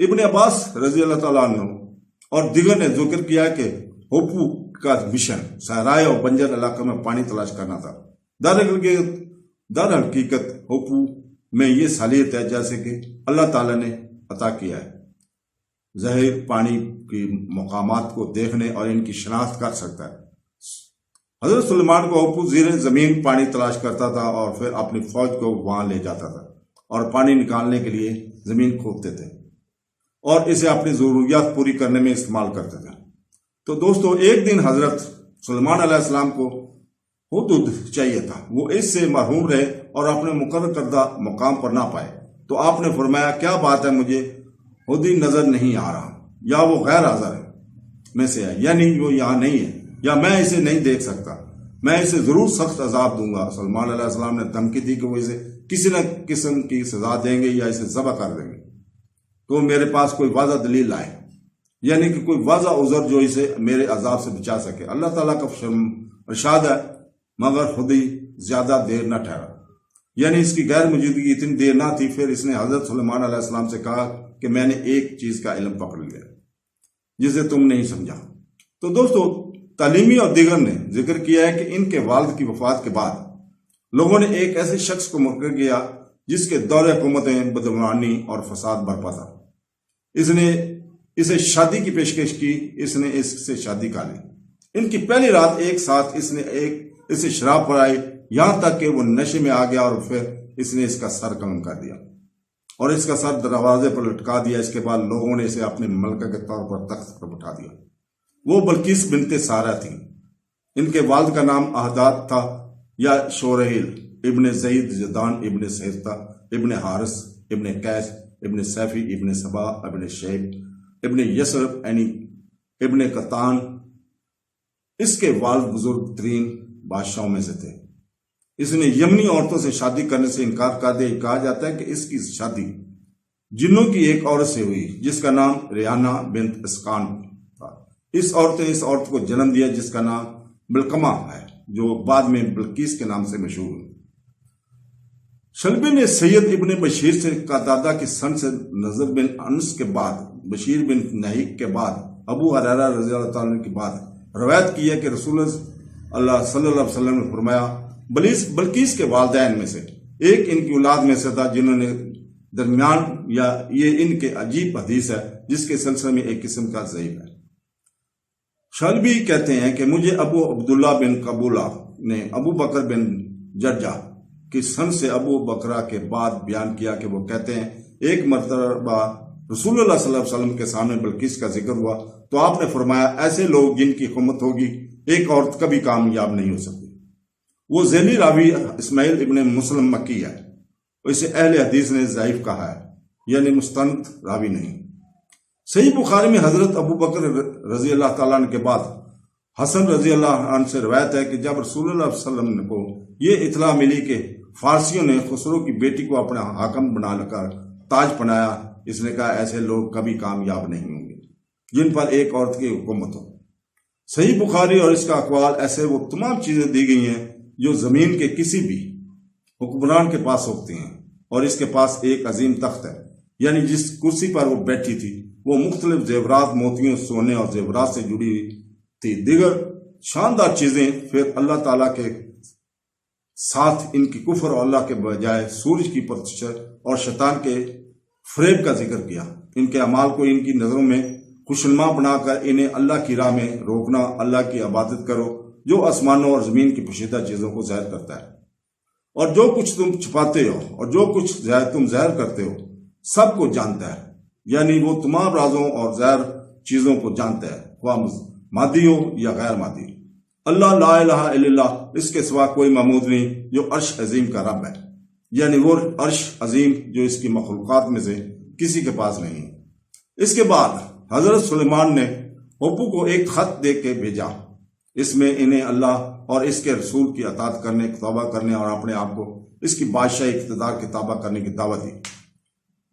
ابن عباس رضی اللہ تعالیٰ عنہ اور دیگر نے ذکر کیا کہ ہوپو کا مشن صحرائے اور بنجر علاقے میں پانی تلاش کرنا تھا۔ در حقیقت ہوپو میں یہ صلاحیت ہے جیسے کہ اللہ تعالیٰ نے عطا کیا ہے، ظاہر پانی کی مقامات کو دیکھنے اور ان کی شناخت کر سکتا ہے۔ حضرت سلیمان کو ہوپو زیر زمین پانی تلاش کرتا تھا اور پھر اپنی فوج کو وہاں لے جاتا تھا اور پانی نکالنے کے لیے زمین کھودتے تھے اور اسے اپنی ضروریات پوری کرنے میں استعمال کرتے تھے۔ تو دوستو، ایک دن حضرت سلیمان علیہ السلام کو حدود چاہیے تھا، وہ اس سے محروم رہے اور اپنے مقرر کردہ مقام پر نہ پائے، تو آپ نے فرمایا کیا بات ہے، مجھے حدی نظر نہیں آ رہا، یا وہ غیر حاضر ہے میں سے ہے، یعنی وہ یہاں نہیں ہے، یا میں اسے نہیں دیکھ سکتا، میں اسے ضرور سخت عذاب دوں گا۔ سلیمان علیہ السلام نے دھمکی دی کہ وہ اسے کسی نہ قسم کی سزا دیں گے یا اسے ذبح کر دیں گے، تو میرے پاس کوئی واضح دلیل لائے، یعنی کہ کوئی واضح عذر جو اسے میرے عذاب سے بچا سکے۔ اللہ تعالیٰ کا ارشاد ہے، مگر خودی زیادہ دیر نہ ٹھہرا، یعنی اس کی غیر موجودگی اتنی دیر نہ تھی۔ پھر اس نے حضرت سلیمان علیہ السلام سے کہا کہ میں نے ایک چیز کا علم پکڑ لیا جسے تم نہیں سمجھا۔ تو دوستو، تعلیمی اور دیگر نے ذکر کیا ہے کہ ان کے والد کی وفات کے بعد لوگوں نے ایک ایسے شخص کو مقرر کیا جس کے دور حکومت میں بدعنوانی اور فساد برپا تھا۔ اس نے اسے شادی کی پیشکش کی، اس نے اس سے شادی کا لی۔ ان کی پہلی رات ایک ساتھ اسے شراب پڑائی، یہاں تک کہ وہ نشے میں آ گیا، اور پھر اس نے اس کا سر قلم کر دیا اور اس کا سر دروازے پر لٹکا دیا۔ اس کے بعد لوگوں نے اسے اپنے ملکہ کے طور پر تخت پر بٹھا دیا۔ وہ بلقیس بنت سارہ تھی۔ ان کے والد کا نام احداد تھا یا شورحیل ابن زید زدان ابن سہرتا ابن حارث ابن قیس ابن سیفی ابن سبا ابن شیب ابن یسرب ابن قطان۔ اس کے والد بزرگ ترین بادشاہوں میں سے تھے۔ اس نے یمنی عورتوں سے شادی کرنے سے انکار کر دیا۔ کہا جاتا ہے کہ اس کی شادی جنوں کی ایک عورت سے ہوئی جس کا نام ریحانہ بنت اسقان تھا۔ اس عورت کو جنم دیا جس کا نام بلقمہ ہے، جو بعد میں بلقیس کے نام سے مشہور ہوئی۔ شلبی نے سید ابن بشیر سے کا دادا کی سن سے نظر بن انس کے بعد، بشیر بن نہیک کے بعد، ابو ہریرہ رضی اللہ تعالیٰ عنہ کے بعد روایت کی ہے کہ رسول اللہ صلی اللہ علیہ وسلم نے فرمایا، بلقیس کے والدین میں سے ایک ان کی اولاد میں سے تھا جنہوں نے درمیان، یا یہ ان کے عجیب حدیث ہے جس کے سلسلے میں ایک قسم کا ضعیف ہے۔ شلبی کہتے ہیں کہ مجھے ابو عبداللہ بن قبولہ نے ابو بکر بن جرجہ کی سن سے ابو بکرہ کے بعد بیان کیا کہ وہ کہتے ہیں ایک مرتبہ رسول اللہ صلی اللہ علیہ وسلم کے سامنے بلقیس کا ذکر ہوا تو آپ نے فرمایا، ایسے لوگ جن کی حکومت ہوگی ایک عورت کبھی کامیاب نہیں ہو سکتی۔ وہ ذیلی راوی اسماعیل ابن مسلم مکی ہے، اسے اہل حدیث نے ضعیف کہا ہے، یعنی مستند راوی نہیں۔ صحیح بخاری میں حضرت ابو بکر رضی اللہ تعالیٰ عنہ کے بعد حسن رضی اللہ عنہ سے روایت ہے کہ جب رسول اللہ صلی اللہ علیہ وسلم کو یہ اطلاع ملی کہ فارسیوں نے خسرو کی بیٹی کو اپنا حاکم بنا کر تاج پہنایا، اس نے کہا ایسے لوگ کبھی کامیاب نہیں ہوں گے جن پر ایک عورت کی حکومت ہو۔ صحیح بخاری اور اس کا اقوال ایسے وہ تمام چیزیں دی گئی ہیں جو زمین کے کسی بھی حکمران کے پاس ہوتی ہیں، اور اس کے پاس ایک عظیم تخت ہے، یعنی جس کرسی پر وہ بیٹھی تھی وہ مختلف زیورات، موتیوں، سونے اور زیورات سے جڑی ہوئی تھی، دیگر شاندار چیزیں۔ پھر اللہ تعالیٰ کے ساتھ ان کی کفر اور اللہ کے بجائے سورج کی پرستش اور شیطان کے فریب کا ذکر کیا۔ ان کے اعمال کو ان کی نظروں میں خوشنما بنا کر انہیں اللہ کی راہ میں روکنا۔ اللہ کی عبادت کرو جو آسمانوں اور زمین کی پوشیدہ چیزوں کو ظاہر کرتا ہے، اور جو کچھ تم چھپاتے ہو اور جو کچھ تم ظاہر کرتے ہو سب کو جانتا ہے، یعنی وہ تمام رازوں اور ظاہر چیزوں کو جانتا ہے، خواہ مادی ہو یا غیر مادی۔ اللہ لا الہ الا اللہ، اس کے سوا کوئی معبود نہیں، جو عرش عظیم کا رب ہے، یعنی وہ عرش عظیم جو اس کی مخلوقات میں سے کسی کے پاس نہیں ہے۔ اس کے بعد حضرت سلیمان نے ہوپو کو ایک خط دے کے بھیجا، اس میں انہیں اللہ اور اس کے رسول کی اطاعت کرنے، توبہ کرنے اور اپنے آپ کو اس کی بادشاہی اقتدار کی تابع کرنے کی دعوت دی۔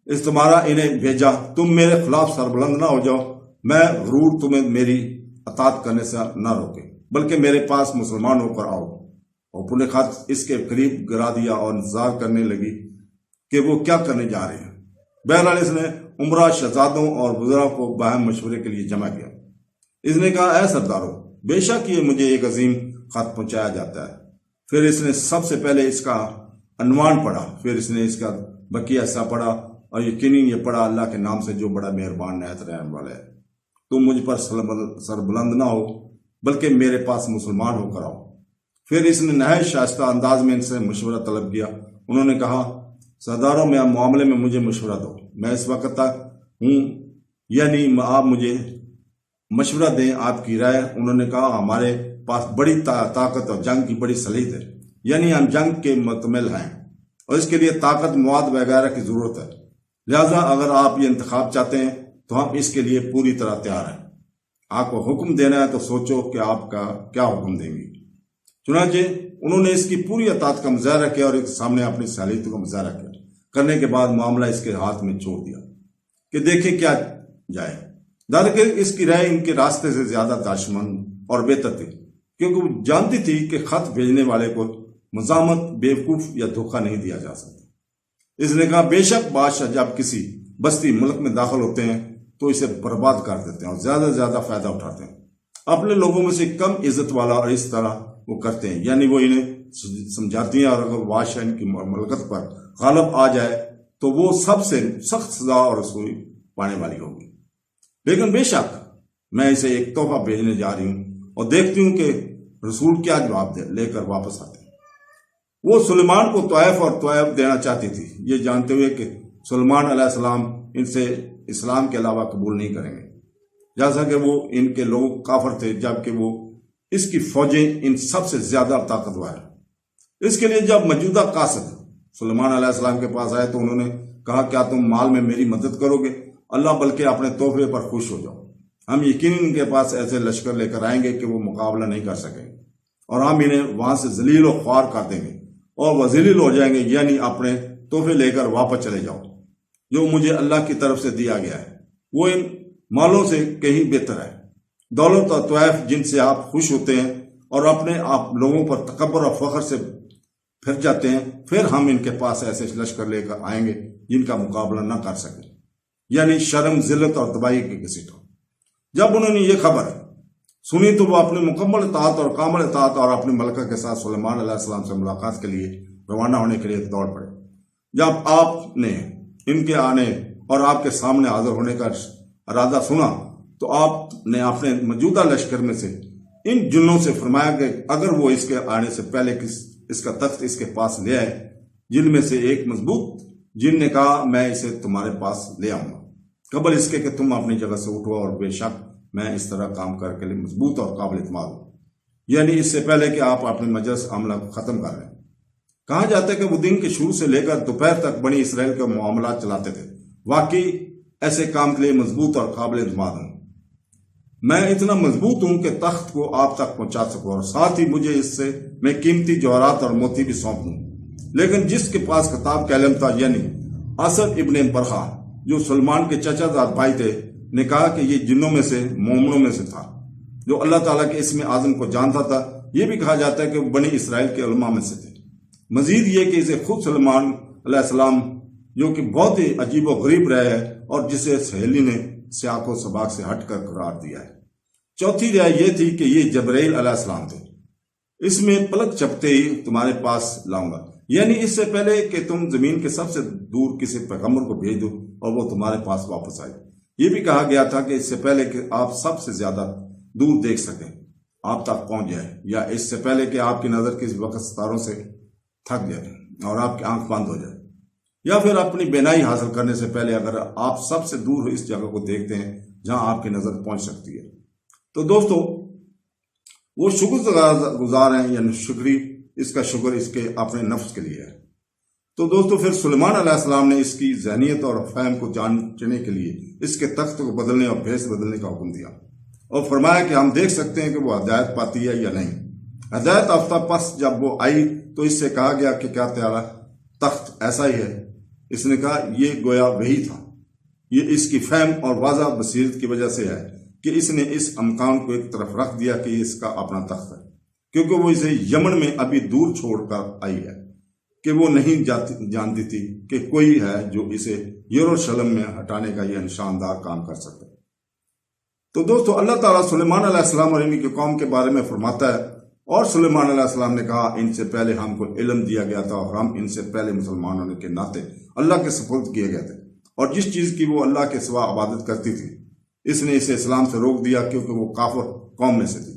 اس تمہارا انہیں بھیجا، تم میرے خلاف سربلند نہ ہو جاؤ، میں غرور تمہیں میری اطاعت کرنے سے نہ روکے، بلکہ میرے پاس مسلمان ہو کر آؤ۔ ہوپو نے خط اس کے قریب گرا دیا اور انتظار کرنے لگی کہ وہ کیا کرنے جا رہے ہیں۔ بہرحال اس نے عمرہ شہزادوں اور وزراء کو باہم مشورے کے لیے جمع کیا۔ اس نے کہا، اے سردارو، بے شک یہ مجھے ایک عظیم خط پہنچایا جاتا ہے۔ پھر اس نے سب سے پہلے اس کا عنوان پڑھا، پھر اس نے اس کا بقیہ حصہ پڑھا، اور یقیناً یہ پڑھا، اللہ کے نام سے جو بڑا مہربان نہایت رحم والا ہے، تم مجھ پر سر بلند نہ ہو بلکہ میرے پاس مسلمان ہو کر آؤ۔ پھر اس نے نہایت شائستہ انداز میں ان سے مشورہ طلب کیا۔ انہوں نے کہا، سرداروں میں معاملے میں مجھے مشورہ دو، میں اس وقت تک ہوں، یعنی آپ مجھے مشورہ دیں، آپ کی رائے۔ انہوں نے کہا، ہمارے پاس بڑی طاقت اور جنگ کی بڑی صلاحیت ہے، یعنی ہم جنگ کے متمل ہیں اور اس کے لیے طاقت، مواد وغیرہ کی ضرورت ہے، لہذا اگر آپ یہ انتخاب چاہتے ہیں تو ہم اس کے لیے پوری طرح تیار ہیں۔ آپ کو حکم دینا ہے تو سوچو کہ آپ کا کیا حکم دیں گے۔ چنانچہ انہوں نے اس کی پوری اطاعت کا مظاہرہ کیا اور ایک سامنے اپنی صلاحیتوں کا مظاہرہ کیا۔ کرنے کے بعد معاملہ اس کے ہاتھ میں چھوڑ دیا کہ دیکھیں کیا جائے۔ دراصل اس کی رائے ان کے راستے سے زیادہ دانشمند اور بہتر تھی، کیونکہ وہ جانتی تھی کہ خط بھیجنے والے کو مزاحمت، بیوقوف یا دھوکہ نہیں دیا جا سکتا۔ اس نے کہا، بے شک بادشاہ جب کسی بستی ملک میں داخل ہوتے ہیں تو اسے برباد کر دیتے ہیں اور زیادہ سے زیادہ فائدہ اٹھاتے ہیں، اپنے لوگوں میں سے کم عزت والا، اور اس طرح وہ کرتے ہیں، یعنی وہ انہیں سمجھاتی ہیں، اور اگر بادشاہ ان کی مملکت پر غالب آ جائے تو وہ سب سے سخت سزا اور رسوئی پانے والی ہوگی۔ لیکن بے شک میں اسے ایک تحفہ بھیجنے جا رہی ہوں اور دیکھتی ہوں کہ رسول کیا جواب لے کر واپس آتے ہیں۔ وہ سلیمان کو طائف اور طائف دینا چاہتی تھی، یہ جانتے ہوئے کہ سلیمان علیہ السلام ان سے اسلام کے علاوہ قبول نہیں کریں گے، جیسا کہ وہ ان کے لوگ کافر تھے، جبکہ وہ اس کی فوجیں ان سب سے زیادہ طاقتور ہیں۔ اس کے لیے جب موجودہ قاصد سلیمان علیہ السلام کے پاس آئے تو انہوں نے کہا، کیا تم مال میں میری مدد کرو گے؟ اللہ بلکہ اپنے تحفے پر خوش ہو جاؤ، ہم یقیناً ان کے پاس ایسے لشکر لے کر آئیں گے کہ وہ مقابلہ نہیں کر سکیں گے، اور ہم انہیں وہاں سے ذلیل و خوار کر دیں گے اور وہ ذلیل ہو جائیں گے، یعنی اپنے تحفے لے کر واپس چلے جاؤ جو مجھے اللہ کی طرف سے دیا گیا ہے، وہ ان مالوں سے کہیں بہتر ہے۔ دولت اور طائف جن سے آپ خوش ہوتے ہیں اور اپنے آپ لوگوں پر تکبر اور فخر سے پھر جاتے ہیں، پھر ہم ان کے پاس ایسے لشکر لے کر آئیں گے جن کا مقابلہ نہ کر سکیں، یعنی شرم، ذلت اور تباہی کی گھسیٹ ہو۔ جب انہوں نے یہ خبر سنی تو وہ اپنی مکمل اطاعت اور کامل اطاعت اور اپنی ملکہ کے ساتھ سلیمان علیہ السلام سے ملاقات کے لیے روانہ ہونے کے لیے دوڑ پڑے۔ جب آپ نے ان کے آنے اور آپ کے سامنے حاضر ہونے کا ارادہ سنا تو آپ نے اپنے موجودہ لشکر میں سے ان جنوں سے فرمایا کہ اگر وہ اس کے آنے سے پہلے اس کا تخت اس کے پاس لے آئے۔ جن میں سے ایک مضبوط جن نے کہا، میں اسے تمہارے پاس لے آؤں گا قبل اس کے کہ تم اپنی جگہ سے اٹھو، اور بے شک میں اس طرح کام کر کے لیے مضبوط اور قابل اعتماد ہوں، یعنی اس سے پہلے کہ آپ اپنے مجلس عملہ کو ختم کر لیں۔ کہا جاتا ہے کہ وہ دن کے شروع سے لے کر دوپہر تک بنی اسرائیل کے معاملات چلاتے تھے۔ واقعی ایسے کام کے لیے مضبوط اور قابل اعتماد ہوں۔ میں اتنا مضبوط ہوں کہ تخت کو آپ تک پہنچا سکوں، اور ساتھ ہی مجھے اس سے میں قیمتی جواہرات اور موتی بھی سونپ دوں۔ لیکن جس کے پاس کتاب کا علم تھا، یعنی اسد ابن برہا، جو سلمان کے چچا زاد بھائی تھے، نے کہا کہ یہ جنوں میں سے مومنوں میں سے تھا جو اللہ تعالیٰ کے اسم اعظم کو جانتا تھا۔ یہ بھی کہا جاتا ہے کہ وہ بنی اسرائیل کے علماء میں سے تھے۔ مزید یہ کہ اسے خود سلیمان علیہ السلام، جو کہ بہت ہی عجیب و غریب رہے ہے اور جسے سہیلی نے سیاق و سباق سے ہٹ کر قرار دیا ہے۔ چوتھی رائے یہ تھی کہ یہ جبرائیل علیہ السلام تھے۔ اس میں پلک چپتے ہی تمہارے پاس لاؤں گا، یعنی اس سے پہلے کہ تم زمین کے سب سے دور کسی پیغمبر کو بھیج دو اور وہ تمہارے پاس واپس آئے۔ یہ بھی کہا گیا تھا کہ اس سے پہلے کہ آپ سب سے زیادہ دور دیکھ سکیں، آپ تک پہنچ جائے، یا اس سے پہلے کہ آپ کی نظر کسی وقت ستاروں سے تھک جائے اور آپ کی آنکھ بند ہو جائے، یا پھر اپنی بینائی حاصل کرنے سے پہلے اگر آپ سب سے دور اس جگہ کو دیکھتے ہیں جہاں آپ کی نظر پہنچ سکتی ہے۔ تو دوستو، وہ شکر گزار ہیں، یعنی شکری، اس کا شکر اس کے اپنے نفس کے لیے ہے۔ تو دوستو، پھر سلیمان علیہ السلام نے اس کی ذہنیت اور فہم کو جانچنے کے لیے اس کے تخت کو بدلنے اور بھیس بدلنے کا حکم دیا، اور فرمایا کہ ہم دیکھ سکتے ہیں کہ وہ ہدایت پاتی ہے یا نہیں۔ ہدایت یافتہ پس جب وہ آئی تو اس سے کہا گیا کہ کیا تیرا تخت ایسا ہی ہے؟ اس نے کہا، یہ گویا وہی تھا۔ یہ اس کی فہم اور واضح بصیرت کی وجہ سے ہے کہ اس نے اس امکان کو ایک طرف رکھ دیا کہ یہ اس کا اپنا تخت ہے، کیونکہ وہ اسے یمن میں ابھی دور چھوڑ کر آئی ہے۔ کہ وہ نہیں جانتی تھی کہ کوئی ہے جو اسے یروشلم میں ہٹانے کا یہ نشاندار کام کر سکتا ہے۔ تو دوستو اللہ تعالیٰ سلیمان علیہ السلام اور ان کی قوم کے بارے میں فرماتا ہے، اور سلیمان علیہ السلام نے کہا ان سے پہلے ہم کو علم دیا گیا تھا اور ہم ان سے پہلے مسلمان ہونے کے ناطے اللہ کے سپرد کیے گئے تھے، اور جس چیز کی وہ اللہ کے سوا عبادت کرتی تھی اس نے اسے اسلام سے روک دیا کیونکہ وہ کافر قوم میں سے تھی،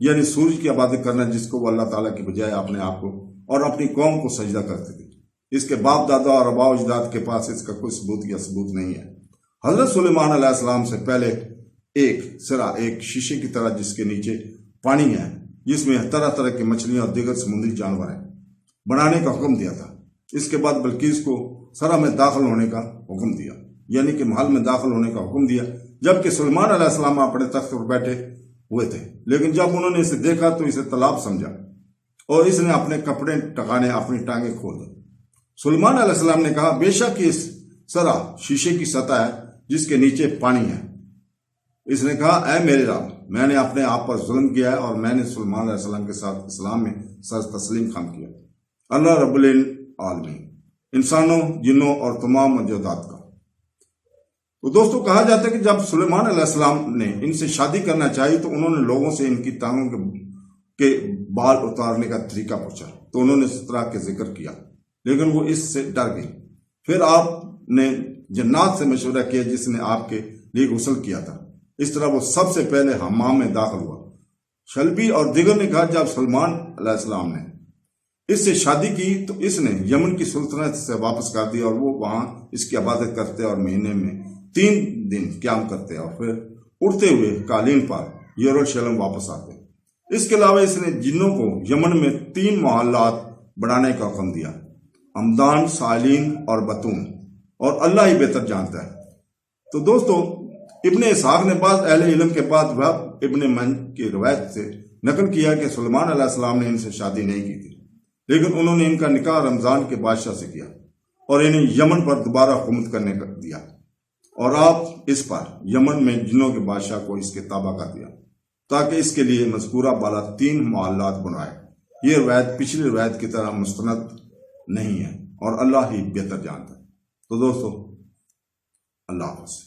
یعنی سورج کی عبادت کرنا جس کو وہ اللہ تعالیٰ کی بجائے اپنے آپ کو اور اپنی قوم کو سجدہ کرتی تھی۔ اس کے باپ دادا اور آباء و اجداد کے پاس اس کا کوئی ثبوت یا ثبوت نہیں ہے۔ حضرت سلیمان علیہ السلام سے پہلے ایک شیشے کی طرح جس کے نیچے پانی ہے، جس میں طرح طرح کی مچھلیاں اور دیگر سمندری جانور ہیں، بنانے کا حکم دیا تھا۔ اس کے بعد بلقیس کو سرا میں داخل ہونے کا حکم دیا، یعنی کہ محل میں داخل ہونے کا حکم دیا، جبکہ سلیمان علیہ السلام اپنے تخت پر بیٹھے ہوئے تھے، لیکن جب انہوں نے اسے دیکھا تو اسے طلاب سمجھا اور اس نے اپنے کپڑے ٹکانے اپنی ٹانگیں کھول دی۔ سلیمان علیہ السلام نے کہا بے شک اس سرا شیشے کی سطح ہے جس کے نیچے پانی ہے۔ اس نے کہا اے میرے رب، میں نے اپنے آپ پر ظلم کیا ہے اور میں نے سلیمان علیہ السلام کے ساتھ اسلام میں سر تسلیم خم کیا۔ اللہ رب العالمین، انسانوں، جنوں اور تمام موجودات کا۔ تو دوستو کہا جاتا ہے کہ جب سلیمان علیہ السلام نے ان سے شادی کرنا چاہی تو انہوں نے لوگوں سے ان کی ٹانگوں کے بال اتارنے کا طریقہ پوچھا، تو انہوں نے اس طرح کے ذکر کیا، لیکن وہ اس سے ڈر گئی۔ پھر آپ نے جنات سے مشورہ کیا جس نے آپ کے لیے غسل کیا تھا، اس طرح وہ سب سے پہلے حمام میں داخل ہوا۔ شلبی اور دیگر نے کہا جب سلیمان علیہ السلام نے اس سے شادی کی تو اس نے یمن کی سلطنت سے واپس کر دیا اور وہ وہاں اس کی عبادت کرتے اور مہینے میں 3 دن قیام کرتے اور پھر اڑتے ہوئے قالین پر یروشلم واپس آتے۔ اس کے علاوہ اس نے جنوں کو یمن میں 3 محلات بنانے کا حکم دیا، ہمدان، سائلین اور بتون، اور اللہ ہی بہتر جانتا ہے۔ تو دوستو ابن اسحاق نے بعض اہل علم کے بعد وہب ابن من کی روایت سے نقل کیا کہ سلیمان علیہ السلام نے ان سے شادی نہیں کی تھی، لیکن انہوں نے ان کا نکاح رمضان کے بادشاہ سے کیا اور انہیں یمن پر دوبارہ حکومت کرنے کا دیا، اور آپ اس پر یمن میں جنوں کے بادشاہ کو اس کے تابع کر دیا تاکہ اس کے لیے مذکورہ بالا 3 محلات بنوائے۔ یہ روایت پچھلی روایت کی طرح مستند نہیں ہے اور اللہ ہی بہتر جانتا ہے۔ تو دوستو اللہ حافظ۔